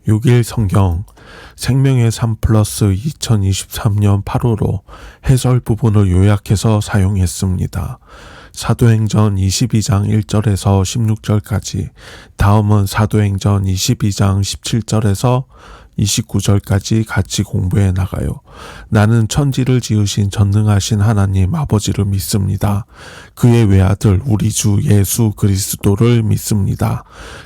6일 성경 생명의 삶 플러스 2023년 8호로 해설 부분을 요약해서 사용했습니다. 사도행전 22장 1절에서 16절까지, 다음은 사도행전 22장 17절에서 29절까지 같이 공부해 나가요. 나는 천지를 지으신 전능하신 하나님 아버지를 믿습니다. 그의 외아들 우리 주 예수 그리스도를 믿습니다.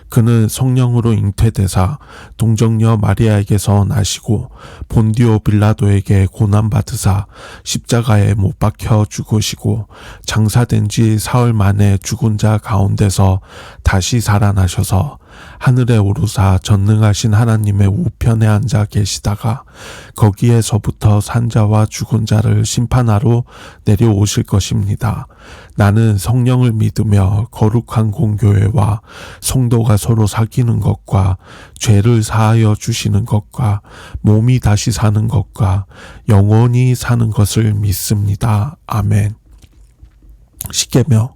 그는 성령으로 잉태되사 동정녀 마리아에게서 나시고 본디오 빌라도에게 고난받으사 십자가에 못 박혀 죽으시고 장사된 지 사흘 만에 죽은 자 가운데서 다시 살아나셔서 하늘에 오르사 전능하신 하나님의 우편에 앉아 계시다가 거기에서부터 산자와 죽은 자를 심판하러 내려오실 것입니다. 나는 성령을 믿으며 거룩한 공교회와 성도가 서로 사귀는 것과 죄를 사하여 주시는 것과 몸이 다시 사는 것과 영원히 사는 것을 믿습니다. 아멘. 십계명,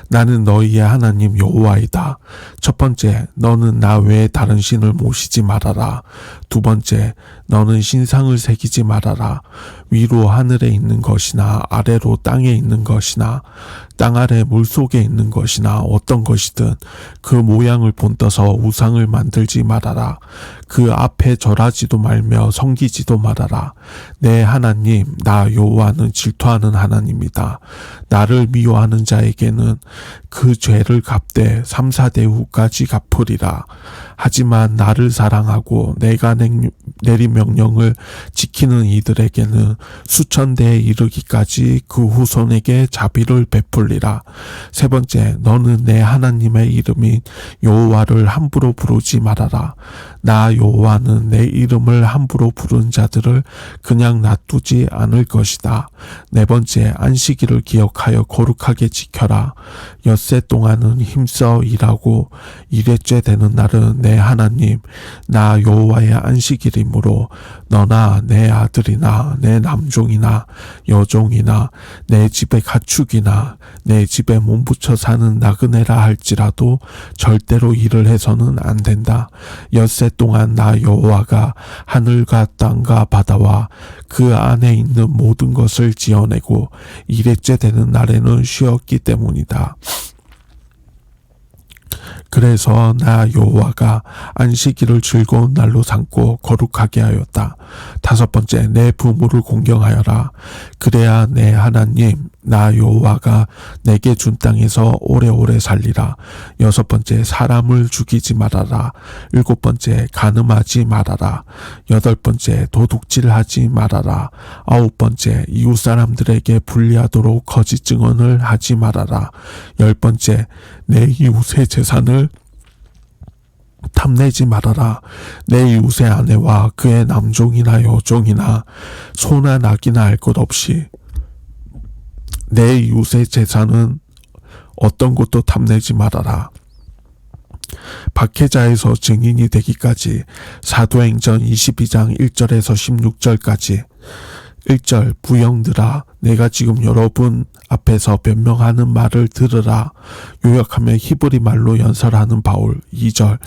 나는 너희의 하나님 여호와이다. 첫 번째, 너는 나 외에 다른 신을 모시지 말아라. 두 번째, 너는 신상을 새기지 말아라. 위로 하늘에 있는 것이나 아래로 땅에 있는 것이나 땅 아래 물속에 있는 것이나 어떤 것이든 그 모양을 본떠서 우상을 만들지 말아라. 그 앞에 절하지도 말며 섬기지도 말아라. 내 하나님 나 여호와는 질투하는 하나님이다. 나를 미워하는 자에게는 그 죄를 갚되 3, 4대 후까지 갚으리라. 하지만 나를 사랑하고 내가 내린 명령을 지키는 이들에게는 수천 대에 이르기까지 그 후손에게 자비를 베풀리라. 세 번째, 너는 내 하나님의 이름인 여호와를 함부로 부르지 말아라. 나 여호와는 내 이름을 함부로 부른 자들을 그냥 놔두지 않을 것이다. 네 번째, 안식일을 기억하여 거룩하게 지켜라. 엿새 동안은 힘써 일하고 일회째 되는 날은 내 하나님 나 여호와의 안식일이므로 너나 내 아들이나 내 남종이나 여종이나 내 집의 가축이나 내 집에 몸붙여 사는 나그네라 할지라도 절대로 일을 해서는 안 된다. 엿새 동안 나 여호와가 하늘과 땅과 바다와 그 안에 있는 모든 것을 지어내고 일회째 되는 날에는 쉬었기 때문이다. 그래서 나 여호와가 안식일을 즐거운 날로 삼고 거룩하게 하였다. 다섯 번째, 내 부모를 공경하여라. 그래야 내 하나님 나 여호와가 내게 준 땅에서 오래오래 살리라. 여섯 번째, 사람을 죽이지 말아라. 일곱 번째, 간음하지 말아라. 여덟 번째, 도둑질하지 말아라. 아홉 번째, 이웃 사람들에게 불리하도록 거짓 증언을 하지 말아라. 열 번째, 내 이웃의 재산을 탐내지 말아라. 내 이웃의 아내와 그의 남종이나 여종이나 소나 낙이나 알 것 없이 내 이웃의 재산은 어떤 것도 탐내지 말아라. 박해자에서 증인이 되기까지. 사도행전 22장 1절에서 16절까지. 1절, 부형들아 내가 지금 여러분 앞에서 변명하는 말을 들으라. 요약하면 히브리 말로 연설하는 바울. 2절,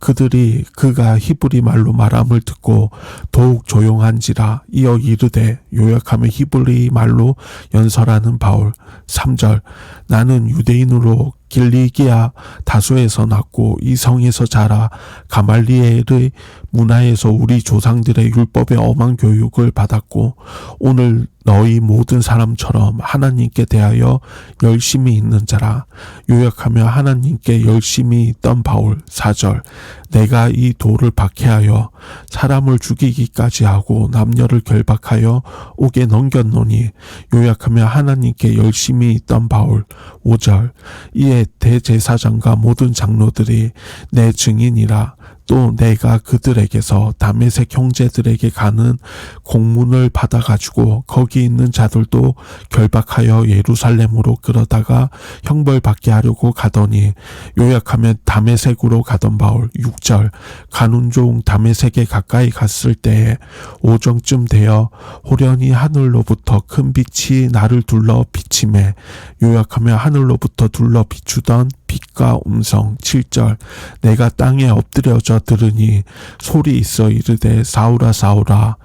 그들이 그가 히브리 말로 말함을 듣고 더욱 조용한지라. 이어 이르되, 요약하면 히브리 말로 연설하는 바울. 3절, 나는 유대인으로 길리기아 다소에서 났고 이 성에서 자라 가말리엘의 문화에서 우리 조상들의 율법의 엄한 교육을 받았고 오늘 너희 모든 사람처럼 하나님께 대하여 열심히 있는 자라. 요약하며 하나님께 열심히 있던 바울. 4절, 내가 이 돌을 박해하여 사람을 죽이기까지 하고 남녀를 결박하여 옥에 넘겼노니. 요약하며 하나님께 열심히 있던 바울. 5절, 이에 대제사장과 모든 장로들이 내 증인이라. 또 내가 그들에게서 다메섹 형제들에게 가는 공문을 받아가지고 거기 있는 자들도 결박하여 예루살렘으로 끌어다가 형벌받게 하려고 가더니. 요약하면 다메섹으로 가던 바울. 6절, 가는 중 다메섹에 가까이 갔을 때에 오정쯤 되어 호련히 하늘로부터 큰 빛이 나를 둘러 비치매. 요약하면 하늘로부터 둘러 비추던 빛과 음성. 7절 내가 땅에 엎드려져 들으니 소리 있어 이르되 사울아 사울아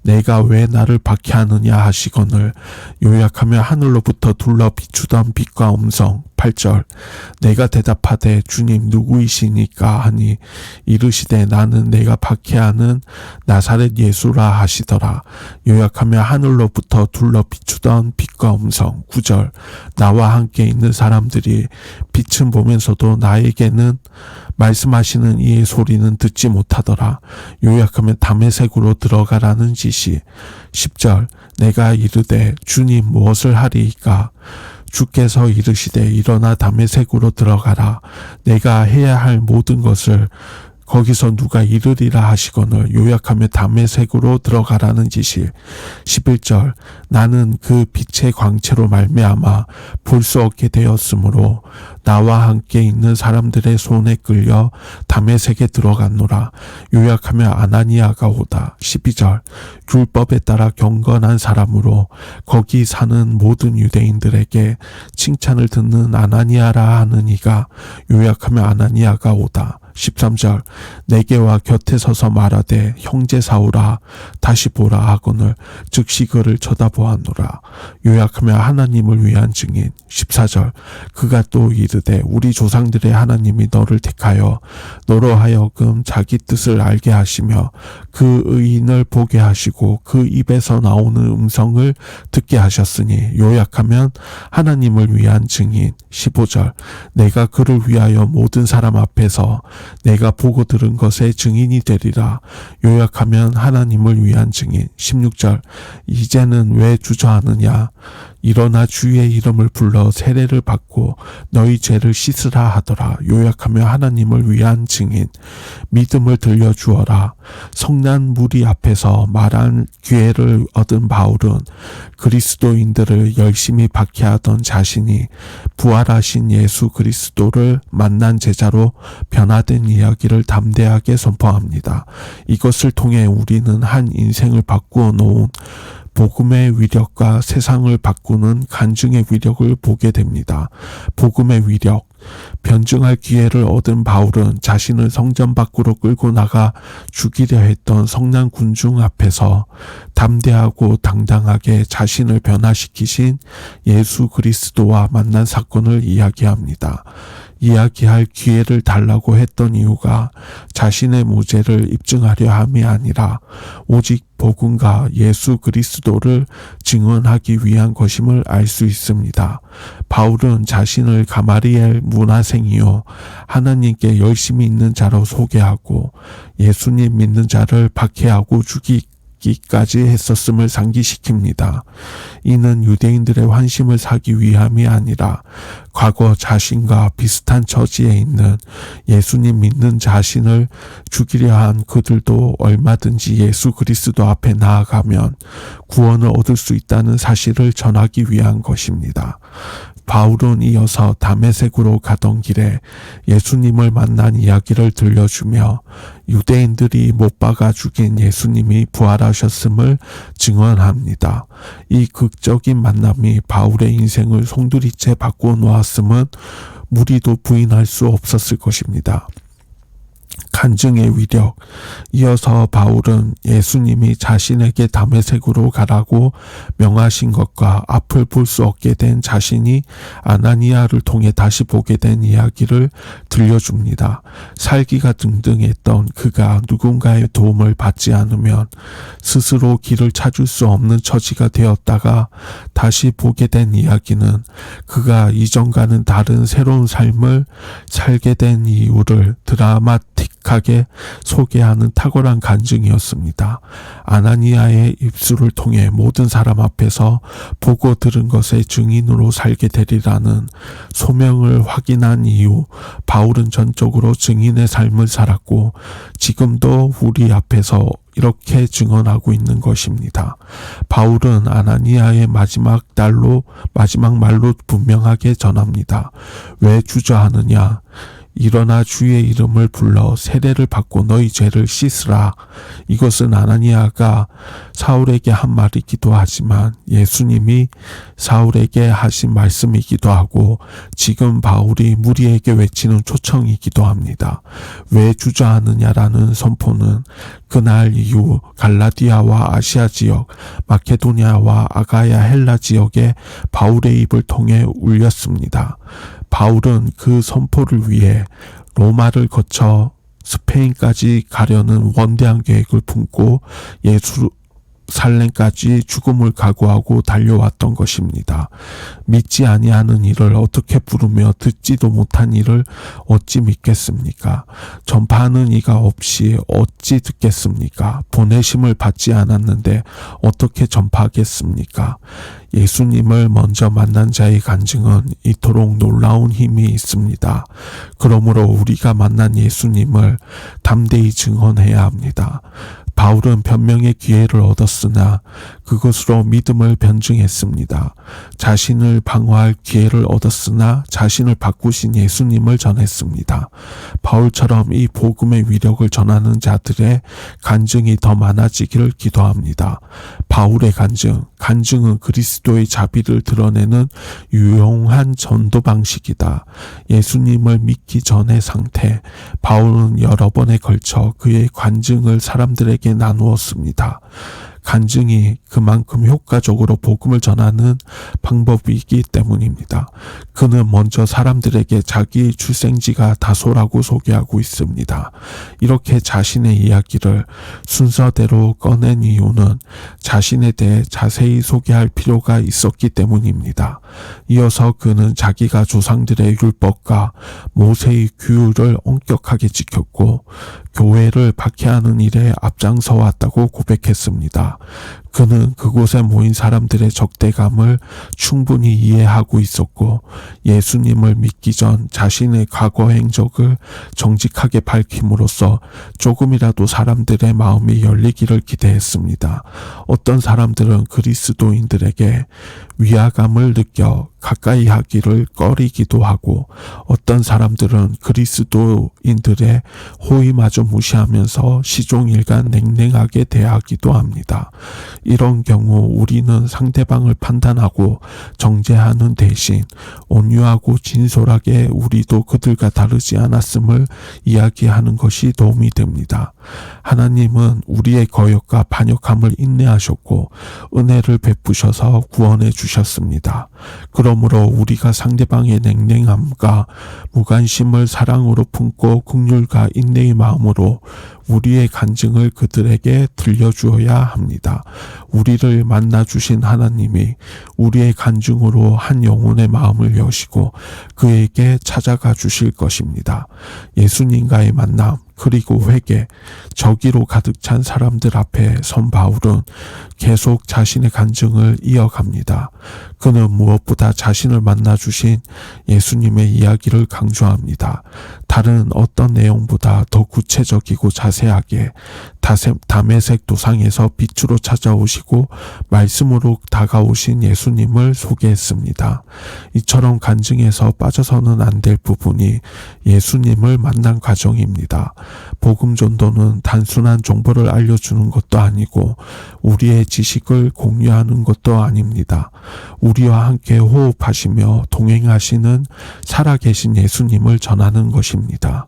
내가 왜 나를 박해하느냐 하시거늘 요약하며 하늘로부터 둘러 비추던 빛과 음성. 8절 내가 대답하되 주님 누구이시니까 하니 이르시되 나는 내가 박해하는 나사렛 예수라 하시더라. 요약하며 하늘로부터 둘러 비추던 빛과 음성. 9절 나와 함께 있는 사람들이 빛은 보면서도 나에게는 말씀하시는 이의 소리는 듣지 못하더라. 요약하면 다메섹으로 들어가라는 지시. 10절 내가 이르되 주님 무엇을 하리이까 주께서 이르시되 일어나 다메섹으로 들어가라. 내가 해야 할 모든 것을 거기서 누가 이르리라 하시거늘 요약하며 다메섹으로 들어가라는 지시. 11절 나는 그 빛의 광채로 말미암아 볼 수 없게 되었으므로 나와 함께 있는 사람들의 손에 끌려 다메섹에 들어갔노라. 요약하며 아나니아가 오다. 12절 율법에 따라 경건한 사람으로 거기 사는 모든 유대인들에게 칭찬을 듣는 아나니아라 하는 이가 요약하며 아나니아가 오다. 13절 내게와 곁에 서서 말하되 형제 사울아 다시 보라 하거늘 즉시 그를 쳐다보았노라. 요약하며 하나님을 위한 증인. 14절 그가 또 이르되 우리 조상들의 하나님이 너를 택하여 너로 하여금 자기 뜻을 알게 하시며 그 의인을 보게 하시고 그 입에서 나오는 음성을 듣게 하셨으니 요약하면 하나님을 위한 증인. 15절 내가 그를 위하여 모든 사람 앞에서 내가 보고 들은 것의 증인이 되리라. 요약하면 하나님을 위한 증인. 16절 이제는 왜 주저하느냐 일어나 주의 이름을 불러 세례를 받고 너희 죄를 씻으라 하더라. 요약하며 하나님을 위한 증인. 믿음을 들려주어라. 성난 무리 앞에서 말한 기회를 얻은 바울은 그리스도인들을 열심히 박해하던 자신이 부활하신 예수 그리스도를 만난 제자로 변화된 이야기를 담대하게 선포합니다. 이것을 통해 우리는 한 인생을 바꾸어 놓은 복음의 위력과 세상을 바꾸는 간증의 위력을 보게 됩니다. 복음의 위력. 변증할 기회를 얻은 바울은 자신을 성전 밖으로 끌고 나가 죽이려 했던 성난 군중 앞에서 담대하고 당당하게 자신을 변화시키신 예수 그리스도와 만난 사건을 이야기합니다. 이야기할 기회를 달라고 했던 이유가 자신의 무죄를 입증하려 함이 아니라 오직 복음과 예수 그리스도를 증언하기 위한 것임을 알 수 있습니다. 바울은 자신을 가마리엘 문화생이요 하나님께 열심히 있는 자로 소개하고 예수님 믿는 자를 박해하고 죽이기까지 했었음을 상기시킵니다. 이는 유대인들의 환심을 사기 위함이 아니라 과거 자신과 비슷한 처지에 있는 예수님 믿는 자신을 죽이려 한 그들도 얼마든지 예수 그리스도 앞에 나아가면 구원을 얻을 수 있다는 사실을 전하기 위한 것입니다. 바울은 이어서 다메섹으로 가던 길에 예수님을 만난 이야기를 들려주며 유대인들이 못 박아 죽인 예수님이 부활하셨음을 증언합니다. 이 극적인 만남이 바울의 인생을 송두리째 바꾸어 놓았음은 무리도 부인할 수 없었을 것입니다. 간증의 위력. 이어서 바울은 예수님이 자신에게 다메섹으로 가라고 명하신 것과 앞을 볼 수 없게 된 자신이 아나니아를 통해 다시 보게 된 이야기를 들려줍니다. 살기가 등등했던 그가 누군가의 도움을 받지 않으면 스스로 길을 찾을 수 없는 처지가 되었다가 다시 보게 된 이야기는 그가 이전과는 다른 새로운 삶을 살게 된 이유를 드라마틱하게 소개하는 탁월한 간증이었습니다. 아나니아의 입술을 통해 모든 사람 앞에서 보고 들은 것의 증인으로 살게 되리라는 소명을 확인한 이후 바울은 전적으로 증인의 삶을 살았고 지금도 우리 앞에서 이렇게 증언하고 있는 것입니다. 바울은 아나니아의 마지막 말로 분명하게 전합니다. 왜 주저하느냐? 일어나 주의 이름을 불러 세례를 받고 너희 죄를 씻으라. 이것은 아나니아가 사울에게 한 말이기도 하지만 예수님이 사울에게 하신 말씀이기도 하고 지금 바울이 무리에게 외치는 초청이기도 합니다. 왜 주저하느냐라는 선포는 그날 이후 갈라디아와 아시아 지역, 마케도니아와 아가야 헬라 지역에 바울의 입을 통해 울렸습니다. 바울은 그 선포를 위해 로마를 거쳐 스페인까지 가려는 원대한 계획을 품고 예루살렘까지 죽음을 각오하고 달려왔던 것입니다. 믿지 아니하는 일을 어떻게 부르며 듣지도 못한 일을 어찌 믿겠습니까? 전파하는 이가 없이 어찌 듣겠습니까? 보내심을 받지 않았는데 어떻게 전파하겠습니까? 예수님을 먼저 만난 자의 간증은 이토록 놀라운 힘이 있습니다. 그러므로 우리가 만난 예수님을 담대히 증언해야 합니다. 바울은 변명의 기회를 얻었으나 그것으로 믿음을 변증했습니다. 자신을 방어할 기회를 얻었으나 자신을 바꾸신 예수님을 전했습니다. 바울처럼 이 복음의 위력을 전하는 자들의 간증이 더 많아지기를 기도합니다. 바울의 간증은 그리스도의 자비를 드러내는 유용한 전도 방식이다. 예수님을 믿기 전의 상태, 바울은 여러 번에 걸쳐 그의 간증을 사람들에게 나누었습니다. 간증이 그만큼 효과적으로 복음을 전하는 방법이기 때문입니다. 그는 먼저 사람들에게 자기 출생지가 다소라고 소개하고 있습니다. 이렇게 자신의 이야기를 순서대로 꺼낸 이유는 자신에 대해 자세히 소개할 필요가 있었기 때문입니다. 이어서 그는 자기가 조상들의 율법과 모세의 규율을 엄격하게 지켰고 교회를 박해하는 일에 앞장서 왔다고 고백했습니다. 그는 그곳에 모인 사람들의 적대감을 충분히 이해하고 있었고 예수님을 믿기 전 자신의 과거 행적을 정직하게 밝힘으로써 조금이라도 사람들의 마음이 열리기를 기대했습니다. 어떤 사람들은 그리스도인들에게 위화감을 느껴 가까이 하기를 꺼리기도 하고 어떤 사람들은 그리스도인들의 호의마저 무시하면서 시종일관 냉랭하게 대하기도 합니다. 이런 경우 우리는 상대방을 판단하고 정죄하는 대신 온유하고 진솔하게 우리도 그들과 다르지 않았음을 이야기하는 것이 도움이 됩니다. 하나님은 우리의 거역과 반역함을 인내하셨고 은혜를 베푸셔서 구원해 주셨습니다. 그러므로 우리가 상대방의 냉랭함과 무관심을 사랑으로 품고 긍휼과 인내의 마음으로 우리의 간증을 그들에게 들려주어야 합니다. 우리를 만나주신 하나님이 우리의 간증으로 한 영혼의 마음을 여시고 그에게 찾아가 주실 것입니다. 예수님과의 만남 그리고 회개, 저기로 가득 찬 사람들 앞에 선 바울은 계속 자신의 간증을 이어갑니다. 그는 무엇보다 자신을 만나주신 예수님의 이야기를 강조합니다. 다른 어떤 내용보다 더 구체적이고 자세하게 다메섹 도상에서 빛으로 찾아오시고 말씀으로 다가오신 예수님을 소개했습니다. 이처럼 간증에서 빠져서는 안 될 부분이 예수님을 만난 과정입니다. 복음 전도는 단순한 정보를 알려주는 것도 아니고 우리의 지식을 공유하는 것도 아닙니다. 우리와 함께 호흡하시며 동행하시는 살아계신 예수님을 전하는 것입니다.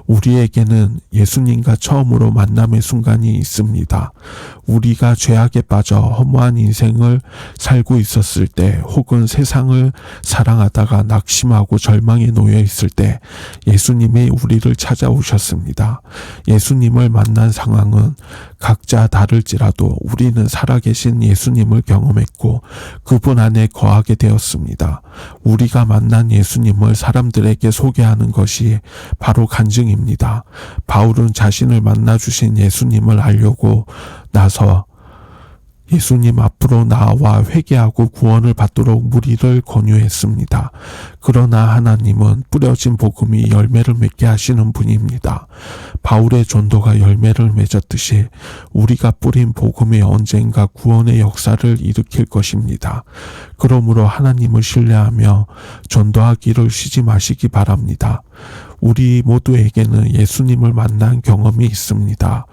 우리에게는 예수님과 처음으로 만남의 순간이 있습니다. 우리가 죄악에 빠져 허무한 인생을 살고 있었을 때 혹은 세상을 사랑하다가 낙심하고 절망에 놓여 있을 때 예수님이 우리를 찾아오셨습니다. 예수님을 만난 상황은 각자 다를지라도 우리는 살아계신 예수님을 경험했고 그분 안에 거하게 되었습니다. 우리가 만난 예수님을 사람들에게 소개하는 것이 바로 간증입니다. 바울은 자신을 만나주신 예수님을 알려고 나서 예수님 앞으로 나와 회개하고 구원을 받도록 무리를 권유했습니다. 그러나 하나님은 뿌려진 복음이 열매를 맺게 하시는 분입니다. 바울의 전도가 열매를 맺었듯이 우리가 뿌린 복음이 언젠가 구원의 역사를 일으킬 것입니다. 그러므로 하나님을 신뢰하며 전도하기를 쉬지 마시기 바랍니다. 우리 모두에게는 예수님을 만난 경험이 있습니다.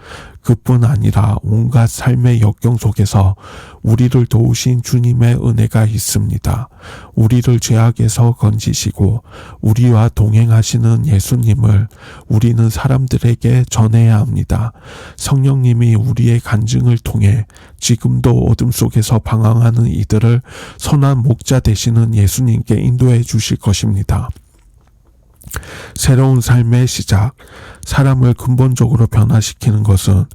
그뿐 아니라 온갖 삶의 역경 속에서 우리를 도우신 주님의 은혜가 있습니다. 우리를 죄악에서 건지시고 우리와 동행하시는 예수님을 우리는 사람들에게 전해야 합니다. 성령님이 우리의 간증을 통해 지금도 어둠 속에서 방황하는 이들을 선한 목자 되시는 예수님께 인도해 주실 것입니다. 새로운 삶의 시작, 사람을 근본적으로 변화시키는 것은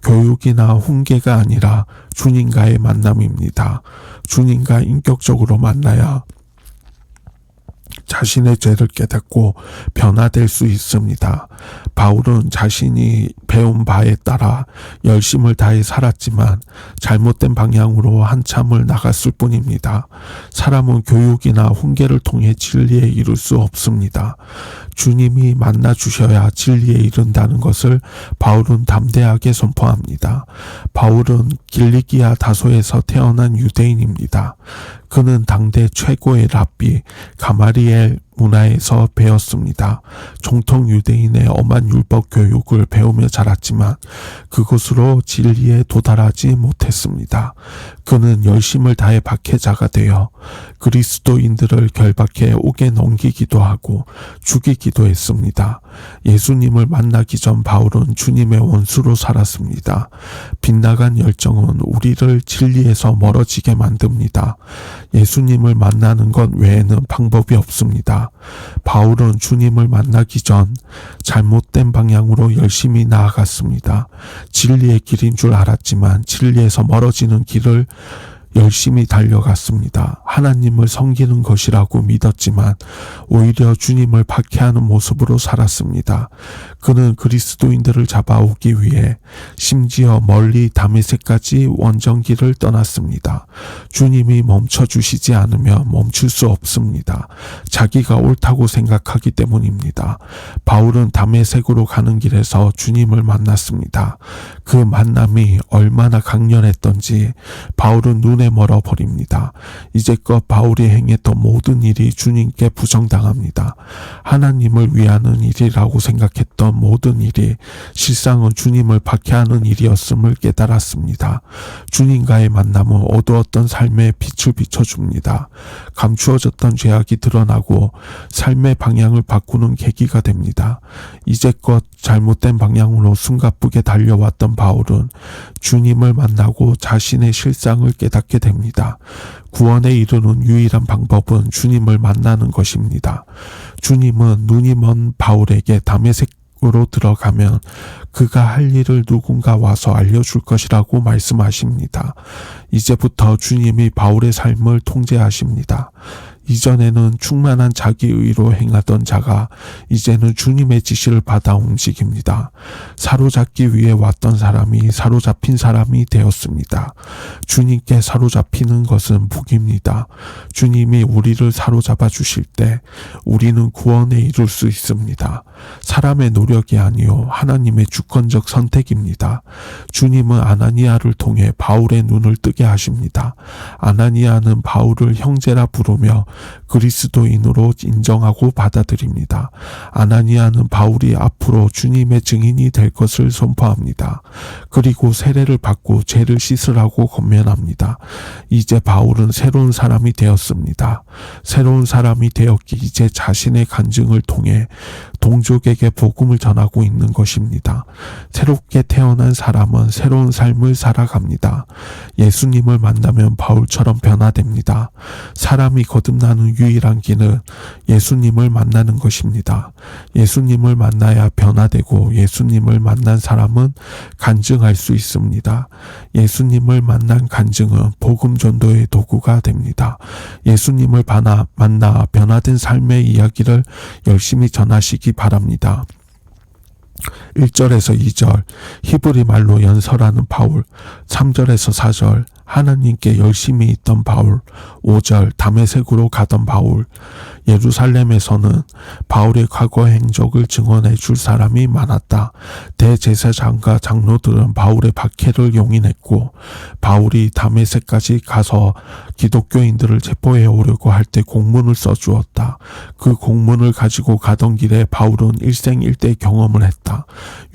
교육이나 훈계가 아니라 주님과의 만남입니다. 주님과 인격적으로 만나야 자신의 죄를 깨닫고 변화될 수 있습니다. 바울은 자신이 배운 바에 따라 열심을 다해 살았지만 잘못된 방향으로 한참을 나갔을 뿐입니다. 사람은 교육이나 훈계를 통해 진리에 이를 수 없습니다. 주님이 만나 주셔야 진리에 이른다는 것을 바울은 담대하게 선포합니다. 바울은 길리기아 다소에서 태어난 유대인입니다. 그는 당대 최고의 랍비 가마리엘 문화에서 배웠습니다. 정통 유대인의 엄한 율법 교육을 배우며 자랐지만 그것으로 진리에 도달하지 못했습니다. 그는 열심을 다해 박해자가 되어 그리스도인들을 결박해 옥에 넘기기도 하고 죽이기도 했습니다. 예수님을 만나기 전 바울은 주님의 원수로 살았습니다. 빗나간 열정은 우리를 진리에서 멀어지게 만듭니다. 예수님을 만나는 것 외에는 방법이 없습니다. 바울은 주님을 만나기 전 잘못된 방향으로 열심히 나아갔습니다. 진리의 길인 줄 알았지만 진리에서 멀어지는 길을 열심히 달려갔습니다. 하나님을 섬기는 것이라고 믿었지만 오히려 주님을 박해하는 모습으로 살았습니다. 그는 그리스도인들을 잡아오기 위해 심지어 멀리 다메섹까지 원정길을 떠났습니다. 주님이 멈춰주시지 않으면 멈출 수 없습니다. 자기가 옳다고 생각하기 때문입니다. 바울은 다메섹으로 가는 길에서 주님을 만났습니다. 그 만남이 얼마나 강렬했던지 바울은 눈에 멀어버립니다. 이제껏 바울이 행했던 모든 일이 주님께 부정당합니다. 하나님을 위하는 일이라고 생각했던 모든 일이 실상은 주님을 박해하는 일이었음을 깨달았습니다. 주님과의 만남은 어두웠던 삶에 빛을 비춰줍니다. 감추어졌던 죄악이 드러나고 삶의 방향을 바꾸는 계기가 됩니다. 이제껏 잘못된 방향으로 숨가쁘게 달려왔던 바울은 주님을 만나고 자신의 실상을 깨닫게 됩니다. 구원에 이르는 유일한 방법은 주님을 만나는 것입니다. 주님은 눈이 먼 바울에게 다메섹으로 들어가면 그가 할 일을 누군가 와서 알려줄 것이라고 말씀하십니다. 이제부터 주님이 바울의 삶을 통제하십니다. 이전에는 충만한 자기의로 행하던 자가 이제는 주님의 지시를 받아 움직입니다. 사로잡기 위해 왔던 사람이 사로잡힌 사람이 되었습니다. 주님께 사로잡히는 것은 복입니다. 주님이 우리를 사로잡아 주실 때 우리는 구원에 이룰 수 있습니다. 사람의 노력이 아니요 하나님의 주권적 선택입니다. 주님은 아나니아를 통해 바울의 눈을 뜨게 하십니다. 아나니아는 바울을 형제라 부르며 그리스도인으로 인정하고 받아들입니다. 아나니아는 바울이 앞으로 주님의 증인이 될 것을 선포합니다. 그리고 세례를 받고 죄를 씻으라고 권면합니다. 이제 바울은 새로운 사람이 되었습니다. 새로운 사람이 되었기 이제 자신의 간증을 통해 동족에게 복음을 전하고 있는 것입니다. 새롭게 태어난 사람은 새로운 삶을 살아갑니다. 예수님을 만나면 바울처럼 변화됩니다. 사람이 거듭나는 유일한 길은 예수님을 만나는 것입니다. 예수님을 만나야 변화되고 예수님을 만난 사람은 간증할 수 있습니다. 예수님을 만난 간증은 복음 전도의 도구가 됩니다. 예수님을 만나 변화된 삶의 이야기를 열심히 전하시기 바랍니다. 1절에서 2절 히브리 말로 연설하는 바울, 3절에서 4절 하나님께 열심히 있던 바울, 5절 다메섹으로 가던 바울, 예루살렘에서는 바울의 과거 행적을 증언해 줄 사람이 많았다. 대제사장과 장로들은 바울의 박해를 용인했고 바울이 다메섹까지 가서 기독교인들을 체포해 오려고 할 때 공문을 써주었다. 그 공문을 가지고 가던 길에 바울은 일생일대 경험을 했다.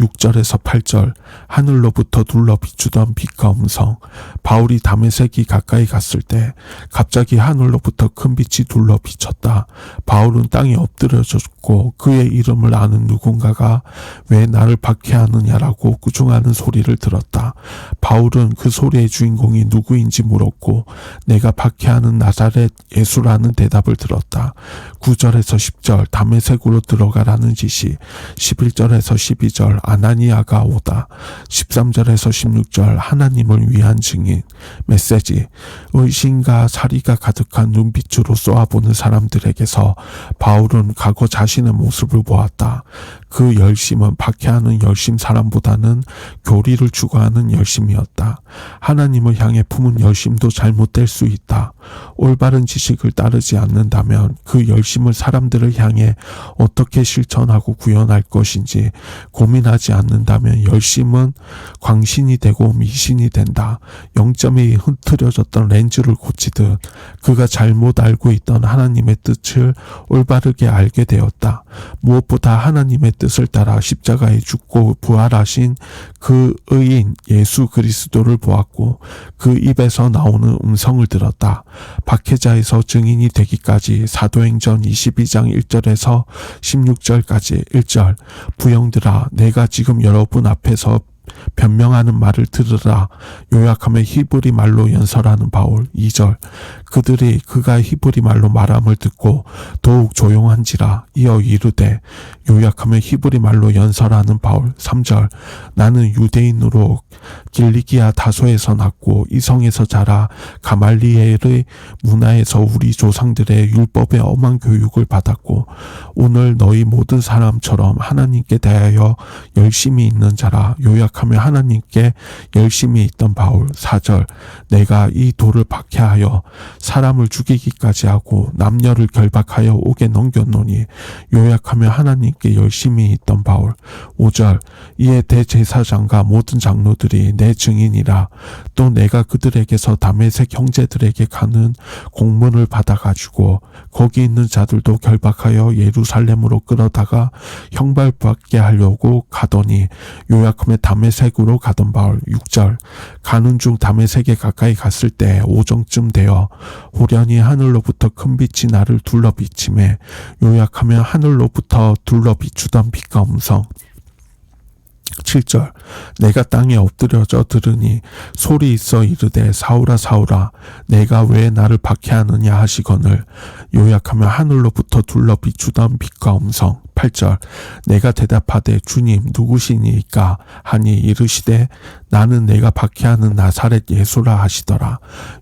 6절에서 8절 하늘로부터 둘러 비추던 빛과 음성. 바울이 다메섹이 가까이 갔을 때 갑자기 하늘로부터 큰 빛이 둘러 비쳤다. 바울은 땅에 엎드려졌고 그의 이름을 아는 누군가가 왜 나를 박해하느냐라고 꾸중하는 소리를 들었다. 바울은 그 소리의 주인공이 누구인지 물었고 내가 박해하는 나사렛 예수라는 대답을 들었다. 9절에서 10절 다메섹으로 들어가라는 지시, 11절에서 12절 아나니아가 오다, 13절에서 16절 하나님을 위한 증인, 메시지, 의심과 사리가 가득한 눈빛으로 쏘아보는 사람들에게서 바울은 과거 자신의 모습을 보았다. 그 열심은 박해하는 열심 사람보다는 교리를 추구하는 열심이었다. 하나님을 향해 품은 열심도 잘못될 수 있다. 올바른 지식을 따르지 않는다면 그 열심을 사람들을 향해 어떻게 실천하고 구현할 것인지 고민하지 않는다면 열심은 광신이 되고 미신이 된다. 0점이 흐트려졌던 렌즈를 고치듯 그가 잘못 알고 있던 하나님의 뜻을 올바르게 알게 되었다. 무엇보다 하나님의 뜻을 따라 십자가에 죽고 부활하신 그 의인 예수 그리스도를 보았고 그 입에서 나오는 음성을 들었다. 박해자에서 증인이 되기까지 사도행전 22장 1절에서 16절까지 1절 부형들아 내가 지금 여러분 앞에서 변명하는 말을 들으라. 요약하면 히브리 말로 연설하는 바울. 2절 그들이 그가 히브리 말로 말함을 듣고 더욱 조용한지라. 이어 이르되 요약하면 히브리 말로 연설하는 바울. 3절 나는 유대인으로 길리기아 다소에서 났고 이성에서 자라 가말리엘의 문화에서 우리 조상들의 율법의 엄한 교육을 받았고 오늘 너희 모든 사람처럼 하나님께 대하여 열심히 있는 자라. 요약하면 하나님께 열심히 있던 바울. 4절 내가 이 돌을 박해하여 사람을 죽이기까지 하고 남녀를 결박하여 옥에 넘겼노니. 요약하면 하나님께 열심히 있던 바울. 5절 이에 대제사장과 모든 장로들이 내 증인이라. 또 내가 그들에게서 다메섹 형제들에게 가는 공문을 받아가지고 거기 있는 자들도 결박하여 예루살렘으로 끌어다가 형벌받게 하려고 가더니. 요약하면 다메섹으로 가던 바울. 6절 가는 중 다메섹에 가까이 갔을 때 오정쯤 되어 호련히 하늘로부터 큰 빛이 나를 둘러 비치매. 요약하면 하늘로부터 둘러 비추던 빛과 음성. 7절 내가 땅에 엎드려져 들으니 소리 있어 이르되 사울아 사울아 내가 왜 나를 박해하느냐 하시거늘. 요약하면 하늘로부터 둘러 비추던 빛과 음성. 8절 내가 대답하되 주님 누구시니까 하니 이르시되 나는 내가 박해하는 나사렛 예수라 하시더라.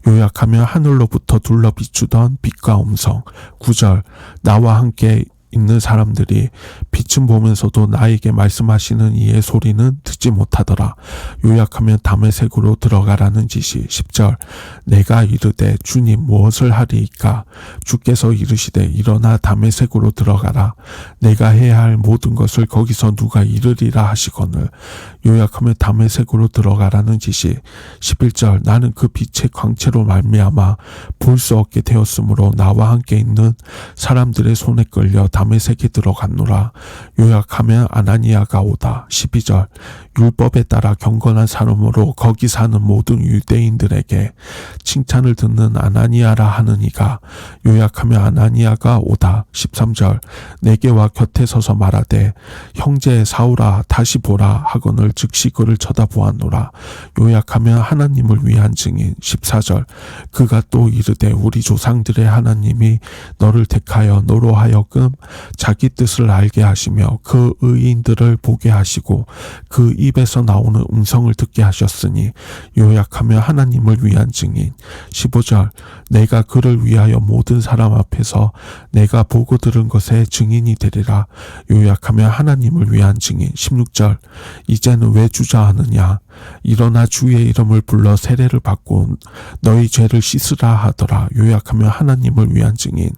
요약하면 하늘로부터 둘러 비추던 빛과 음성. 9절 나와 함께 있는 사람들이 빛은 보면서도 나에게 말씀하시는 이의 소리는 듣지 못하더라. 요약하면 다메섹으로 들어가라는 지시. 10절 내가 이르되 주님 무엇을 하리이까. 주께서 이르시되 일어나 다메섹으로 들어가라. 내가 해야 할 모든 것을 거기서 누가 이르리라 하시거늘. 요약하면 다메섹으로 들어가라는 지시. 11절 나는 그 빛의 광채로 말미암아 볼 수 없게 되었으므로 나와 함께 있는 사람들의 손에 끌려 다메섹에 들어갔노라. 요약하면 아나니아가 오다. 12절 율법에 따라 경건한 사람으로 거기 사는 모든 유대인들에게 칭찬을 듣는 아나니아라 하는 이가. 요약하면 아나니아가 오다. 13절 내게 와 곁에 서서 말하되 형제 사울아 다시 보라 하거늘 즉시 그를 쳐다보았노라. 요약하면 하나님을 위한 증인. 14절 그가 또 이르되 우리 조상들의 하나님이 너를 택하여 너로 하여금 자기 뜻을 알게 하시며 그 의인들을 보게 하시고 그 입에서 나오는 음성을 듣게 하셨으니. 요약하면 하나님을 위한 증인. 15절 내가 그를 위하여 모든 사람 앞에서 내가 보고 들은 것에 증인이 되리라. 요약하면 하나님을 위한 증인. 16절 이제는 왜 주저하느냐 일어나 주의 이름을 불러 세례를 받고 너희 죄를 씻으라 하더라. 요약하면 하나님을 위한 증인.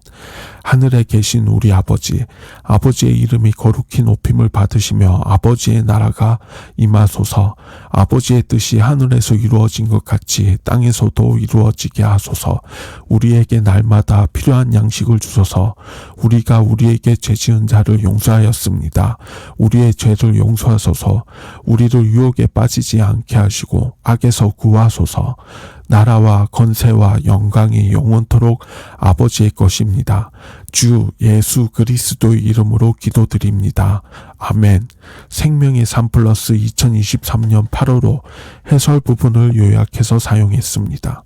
하늘에 계신 우리 아버지의 이름이 거룩히 높임을 받으시며 아버지의 나라가 임하소서. 아버지의 뜻이 하늘에서 이루어진 것 같이 땅에서도 이루어지게 하소서. 우리에게 날마다 필요한 양식을 주소서. 우리가 우리에게 죄 지은 자를 용서하였습니다. 우리의 죄를 용서하소서. 우리를 유혹에 빠지지 않게 하시고 악에서 구하소서. 나라와 권세와 영광이 영원토록 아버지의 것입니다. 주 예수 그리스도의 이름으로 기도드립니다. 아멘. 생명의 3플러스 2023년 8월호 해설 부분을 요약해서 사용했습니다.